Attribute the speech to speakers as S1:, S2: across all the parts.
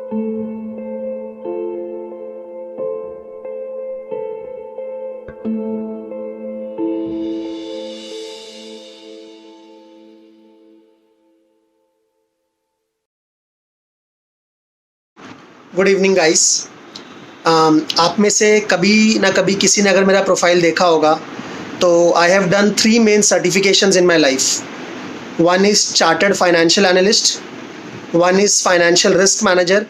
S1: Good evening guys. आप में से कभी ना कभी किसी ने अगर मेरा प्रोफाइल देखा होगा तो I have done 3 main certifications in my life. One is chartered financial analyst, one is financial risk manager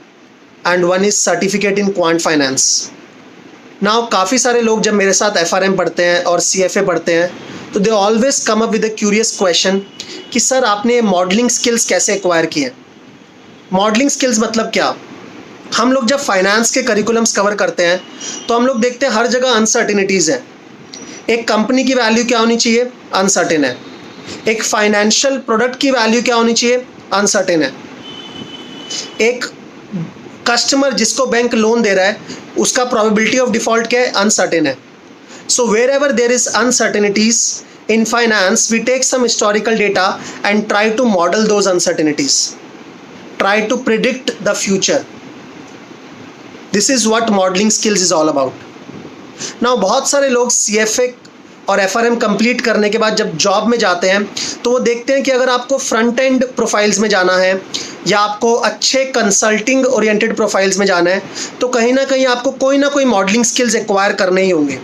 S1: and one is certificate in quant finance. Now काफ़ी सारे लोग जब मेरे साथ FRM पढ़ते हैं और CFA पढ़ते हैं तो they always come up with a curious question कि सर आपने मॉडलिंग स्किल्स कैसे एक्वायर किए। मॉडलिंग स्किल्स मतलब क्या? हम लोग जब फाइनेंस के करिकुलम्स कवर करते हैं तो हम लोग देखते हैं हर जगह अनसर्टिनिटीज़ है। एक कंपनी की वैल्यू क्या होनी चाहिए? अनसर्टेन है। एक फाइनेंशियल प्रोडक्ट की वैल्यू क्या होनी चाहिए? अनसर्टेन है। एक कस्टमर जिसको बैंक लोन दे रहा है उसका प्रोबेबिलिटी ऑफ डिफॉल्ट क्या है? अनसर्टेन है। So wherever there is uncertainties in finance we take some historical data and try to model those uncertainties, try to predict the future. This is what modelling skills is all about. Now बहुत सारे लोग CFA और FRM complete करने के बाद जब job में जाते हैं तो वो देखते हैं कि अगर आपको फ्रंट एंड प्रोफाइल्स में जाना है या आपको अच्छे कंसल्टिंग ओरिएंटेड प्रोफाइल्स में जाना है तो कहीं ना कहीं आपको कोई ना कोई मॉडलिंग स्किल्स एक्वायर करने ही होंगे।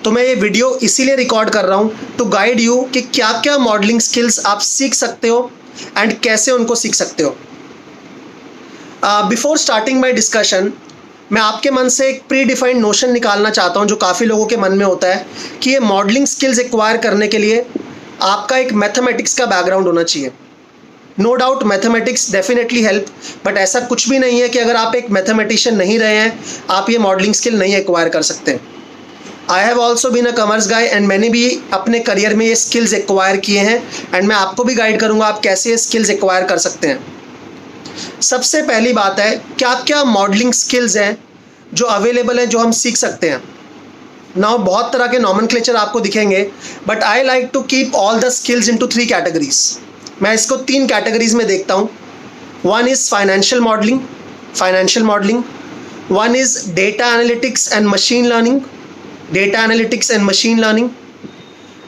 S1: तो मैं ये वीडियो इसीलिए रिकॉर्ड कर रहा हूँ टू गाइड यू कि क्या क्या मॉडलिंग स्किल्स आप सीख सकते हो एंड कैसे उनको सीख सकते हो। बिफोर स्टार्टिंग माई डिस्कशन मैं आपके मन से एक प्री डिफाइंड नोशन निकालना चाहता हूँ जो काफ़ी लोगों के मन में होता है कि ये मॉडलिंग स्किल्स एक्वायर करने के लिए आपका एक मैथमेटिक्स का बैकग्राउंड होना चाहिए। No doubt mathematics definitely help, but ऐसा कुछ भी नहीं है कि अगर आप एक मैथमेटिशियन नहीं रहे हैं आप ये मॉडलिंग स्किल नहीं एक्वायर कर सकते। I have also been a commerce guy and मैंने भी अपने करियर में ये स्किल्स एक्वायर किए हैं एंड मैं आपको भी गाइड करूँगा आप कैसे ये स्किल्स एक्वायर कर सकते हैं। सबसे पहली बात है क्या क्या मॉडलिंग स्किल्स हैं जो अवेलेबल हैं जो हम सीख सकते हैं। नाउ बहुत तरह के नॉमेनक्लेचर आपको दिखेंगे but I like to keep all the skills into 3 categories. मैं इसको 3 कैटेगरीज में देखता हूँ। One is financial modelling, one is data analytics and machine learning,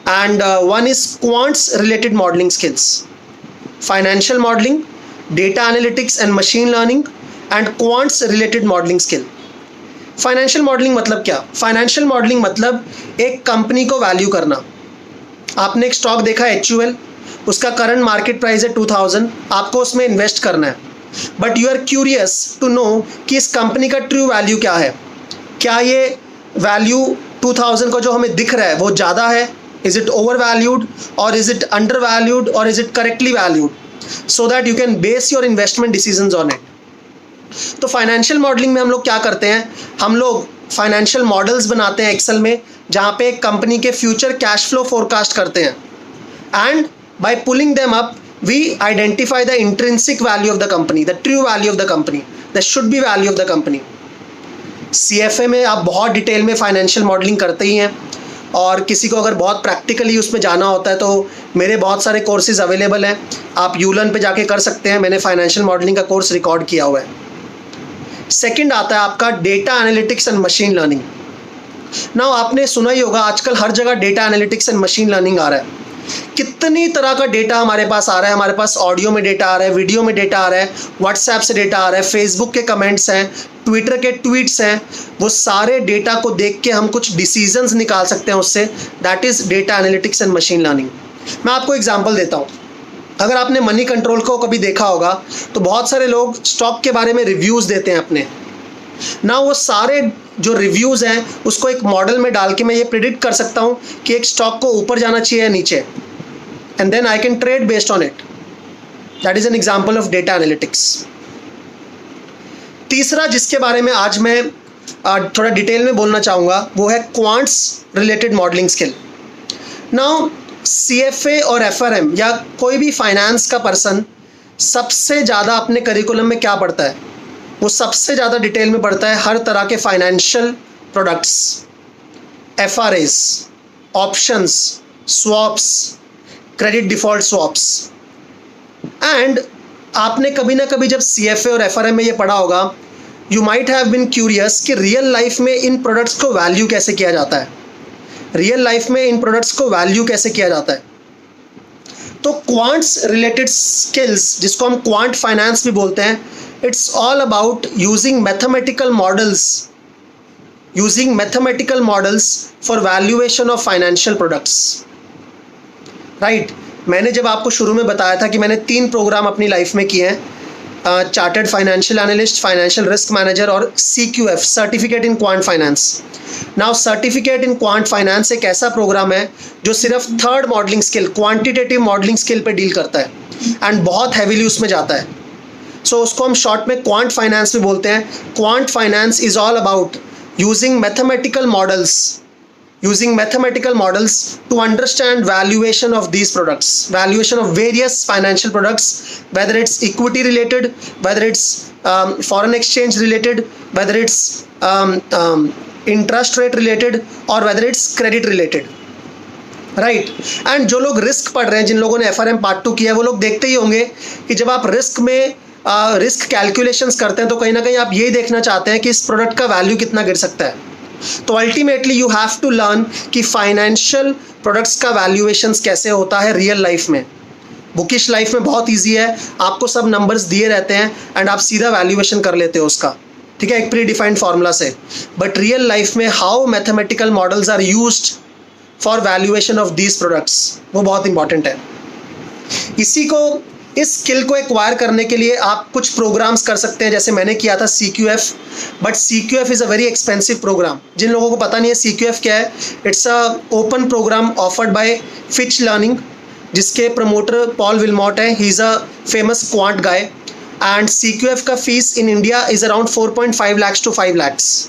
S1: and one is quants related modelling skills. Financial modelling, data analytics and machine learning and quants related modelling skill. Financial modelling मतलब क्या? Financial modelling मतलब एक company को value करना। आपने एक stock देखा HUL, उसका करंट मार्केट प्राइस है 2000, आपको उसमें इन्वेस्ट करना है but you are curious to know कि इस कंपनी का ट्रू वैल्यू क्या है। क्या ये वैल्यू 2000 को जो हमें दिख रहा है वो ज़्यादा है? इज इट ओवर वैल्यूड और इज इट अंडर वैल्यूड और is it correctly valued, so that you can base your investment decisions on it। तो फाइनेंशियल मॉडलिंग में हम लोग क्या करते हैं? हम लोग फाइनेंशियल मॉडल्स बनाते हैं एक्सेल में जहाँ पे एक कंपनी के फ्यूचर कैश फ्लो फोरकास्ट करते हैं and by pulling them up we identify the intrinsic value of the company, the true value of the company, the should be value of the company. CFA में आप बहुत detail में financial modelling करते ही हैं और किसी को अगर बहुत प्रैक्टिकली उसमें जाना होता है तो मेरे बहुत सारे कोर्सेज अवेलेबल हैं, आप यूलन पे जाके कर सकते हैं। मैंने फाइनेंशियल मॉडलिंग का कोर्स रिकॉर्ड किया हुआ है। सेकंड आता है आपका data analytics and machine learning. Now आपने सुना ही होगा आजकल हर जगह data analytics and machine learning आ रहा है। कितनी तरह का डेटा हमारे पास आ रहा है। हमारे पास ऑडियो में डेटा आ रहा है, वीडियो में डेटा आ रहा है, व्हाट्सएप से डेटा आ रहा है, फेसबुक के कमेंट्स हैं, ट्विटर के ट्वीट्स हैं। वो सारे डेटा को देख के हम कुछ डिसीजंस निकाल सकते हैं उससे। That is data analytics and machine learning. मैं आपको एग्जांपल देता हूँ। अगर आपने मनी कंट्रोल को कभी देखा होगा तो बहुत सारे लोग स्टॉक के बारे में रिव्यूज़ देते हैं अपने। ना वो सारे जो रिव्यूज़ हैं उसको एक मॉडल में डाल के मैं ये प्रिडिक्ट कर सकता हूँ कि एक स्टॉक को ऊपर जाना चाहिए या नीचे, and then I can trade based on it. That is an example of data analytics. तीसरा जिसके बारे में आज मैं थोड़ा डिटेल में बोलना चाहूँगा वो है quants related modelling skill. Now CFA और FRM या कोई भी फाइनेंस का पर्सन सबसे ज़्यादा अपने करिकुलम में क्या पढ़ता है? वो सबसे ज़्यादा डिटेल में पढ़ता है हर तरह के financial products, FRAs, options, swaps, credit default swaps and आपने कभी ना कभी जब CFA और FRM में ये पढ़ा होगा, you might have been curious कि रियल लाइफ में इन प्रोडक्ट्स को वैल्यू कैसे किया जाता है, रियल लाइफ में इन प्रोडक्ट्स को वैल्यू कैसे किया जाता है। तो क्वांट्स रिलेटेड स्किल्स, जिसको हम क्वांट फाइनेंस भी बोलते हैं, it's all about using mathematical models for valuation of financial products, right. मैंने जब आपको शुरू में बताया था कि मैंने 3 प्रोग्राम अपनी लाइफ में किए हैं, chartered financial analyst, financial risk manager और CQF, certificate in quant finance. Now certificate in quant finance एक ऐसा प्रोग्राम है जो सिर्फ 3rd modelling skill, quantitative modelling skill पे डील करता है एंड बहुत हैवीली उसमें जाता है। सो उसको हम शॉर्ट में क्वांट फाइनेंस भी बोलते हैं। Quant finance is all about using mathematical models to understand valuation of these products, valuation of various financial products, whether it's equity related, whether it's foreign exchange related, whether it's interest rate related, or whether it's credit related, right? And जो लोग risk पढ़ रहे हैं, जिन लोगों ने FRM Part 2 किया है, वो लोग देखते ही होंगे कि जब आप रिस्क में रिस्क कैलकुलेशंस करते हैं तो कहीं ना कहीं आप यही देखना चाहते हैं कि इस प्रोडक्ट का वैल्यू कितना गिर सकता है। तो ultimately you have to learn कि फाइनेंशियल प्रोडक्ट्स का वैल्यूएशंस कैसे होता है रियल लाइफ में। बुकिश लाइफ में बहुत इजी है, आपको सब नंबर्स दिए रहते हैं एंड आप सीधा वैल्यूएशन कर लेते हो उसका, ठीक है, एक प्री डिफाइंड फार्मूला से। बट रियल लाइफ में how mathematical models are used for valuation of these products, वो बहुत इंपॉर्टेंट है। इस स्किल को एक्वायर करने के लिए आप कुछ प्रोग्राम्स कर सकते हैं, जैसे मैंने किया था CQF, but CQF is a very expensive programme. जिन लोगों को पता नहीं है CQF क्या है, it's a open programme offered by Fitch Learning, जिसके प्रमोटर पॉल विलमॉट है, he is a famous quant guy. And CQF का fees in India is around 4.5 lakhs to 5 lakhs,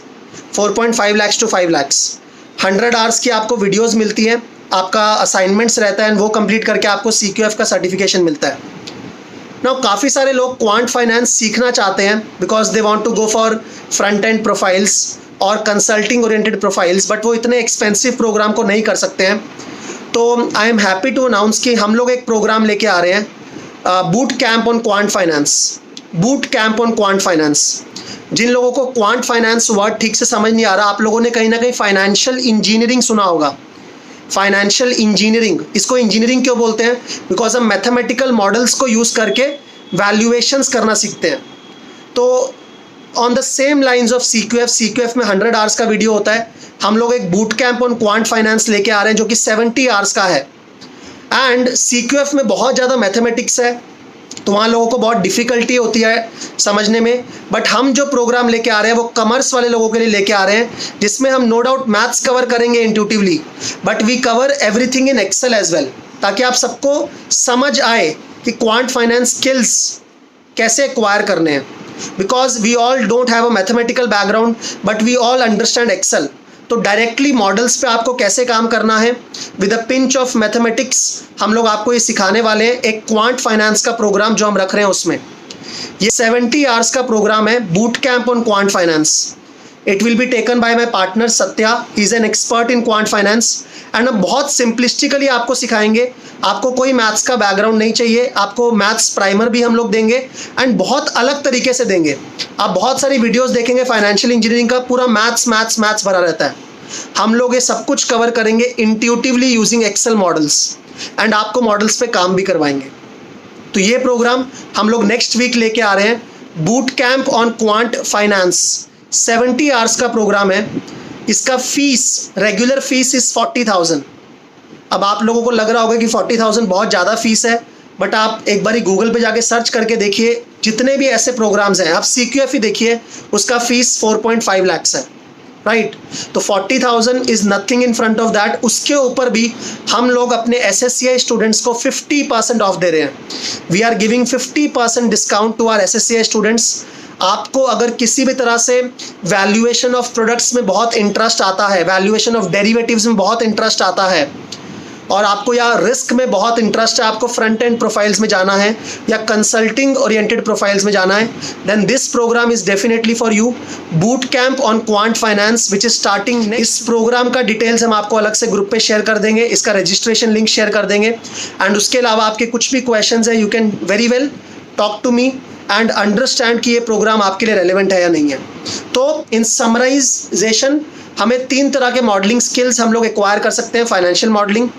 S1: 4.5 lakhs to 5 lakhs। 100 hours की आपको videos मिलती हैं, आपका assignments रहता है, वो कंप्लीट करके आपको CQF का सर्टिफिकेशन मिलता है। नाउ काफ़ी सारे लोग क्वांट फाइनेंस सीखना चाहते हैं because they want to go for front end profiles और कंसल्टिंग ओरिएंटेड प्रोफाइल्स, बट वो इतने एक्सपेंसिव प्रोग्राम को नहीं कर सकते हैं। तो I am happy to announce कि हम लोग एक प्रोग्राम लेके आ रहे हैं, boot camp on quant finance. जिन लोगों को क्वांट फाइनेंस वर्ड ठीक से समझ नहीं आ रहा, आप लोगों ने कहीं ना कहीं फाइनेंशियल इंजीनियरिंग सुना होगा। फाइनेंशियल इंजीनियरिंग, इसको इंजीनियरिंग क्यों बोलते हैं? बिकॉज हम मैथमेटिकल मॉडल्स को यूज़ करके वैल्यूएशंस करना सीखते हैं। तो on the same lines of CQF में 100 आवर्स का वीडियो होता है। हम लोग एक boot camp on quant finance लेके आ रहे हैं जो कि 70 आवर्स का है। एंड CQF में बहुत ज़्यादा मैथमेटिक्स है, तो वहाँ लोगों को बहुत डिफ़िकल्टी होती है समझने में। बट हम जो प्रोग्राम लेके आ रहे हैं वो कॉमर्स वाले लोगों के लिए लेके आ रहे हैं, जिसमें हम नो डाउट मैथ्स कवर करेंगे intuitively, but we cover everything in Excel as well, ताकि आप सबको समझ आए कि क्वांट फाइनेंस स्किल्स कैसे एक्वायर करने हैं। Because we all don't have a mathematical background, but we all understand Excel. तो डायरेक्टली मॉडल्स पे आपको कैसे काम करना है with a pinch of mathematics, हम लोग आपको ये सिखाने वाले हैं एक क्वांट फाइनेंस का प्रोग्राम जो हम रख रहे हैं उसमें। ये 70 आवर्स का प्रोग्राम है, boot camp on quant finance. It will be taken by my partner Satya, he is an expert in quant finance. And हम बहुत सिंपलिस्टिकली आपको सिखाएंगे, आपको कोई मैथ्स का बैकग्राउंड नहीं चाहिए, आपको मैथ्स प्राइमर भी हम लोग देंगे एंड बहुत अलग तरीके से देंगे। आप बहुत सारी वीडियोस देखेंगे फाइनेंशियल इंजीनियरिंग का, पूरा मैथ्स भरा रहता है। हम लोग ये सब कुछ कवर करेंगे intuitively using Excel models, and आपको मॉडल्स पे काम भी करवाएंगे। तो ये प्रोग्राम हम लोग नेक्स्ट वीक लेके आ रहे हैं, boot camp on quant finance. 70 hours का प्रोग्राम है। इसका फीस, रेगुलर फीस इज 40,000। अब आप लोगों को लग रहा होगा कि 40,000 बहुत ज़्यादा फीस है, बट आप एक बार गूगल पे जाके सर्च करके देखिए, जितने भी ऐसे प्रोग्राम्स हैं, आप CQF ही देखिए, उसका फीस 4.5 lakhs है, राइट। तो 40,000 is nothing in front of that. उसके ऊपर भी हम लोग अपने SSCI स्टूडेंट्स को 50% ऑफ दे रहे हैं। We are giving 50% discount to our SSCI students. आपको अगर किसी भी तरह से वैल्यूएशन ऑफ प्रोडक्ट्स में बहुत इंटरेस्ट आता है, वैल्यूएशन ऑफ डेरिवेटिव्स में बहुत इंटरेस्ट आता है, और आपको या रिस्क में बहुत इंटरेस्ट है, आपको फ्रंट एंड प्रोफाइल्स में जाना है या कंसल्टिंग ओरिएंटेड प्रोफाइल्स में जाना है, then this program is definitely for you. Boot camp on quant finance which is starting. इस प्रोग्राम का डिटेल्स हम आपको अलग से ग्रुप पे शेयर कर देंगे, इसका रजिस्ट्रेशन लिंक शेयर कर देंगे। एंड उसके अलावा आपके कुछ भी क्वेश्चंस है, you can very well talk to me and understand कि ये प्रोग्राम आपके लिए रेलेवेंट है या नहीं है। तो इन समराइजेशन हमें 3 तरह के मॉडलिंग स्किल्स हम लोग एक्वायर कर सकते हैं। Financial modelling,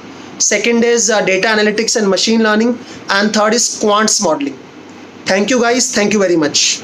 S1: second is data analytics and machine learning, and third is quants modelling. Thank you guys, thank you very much.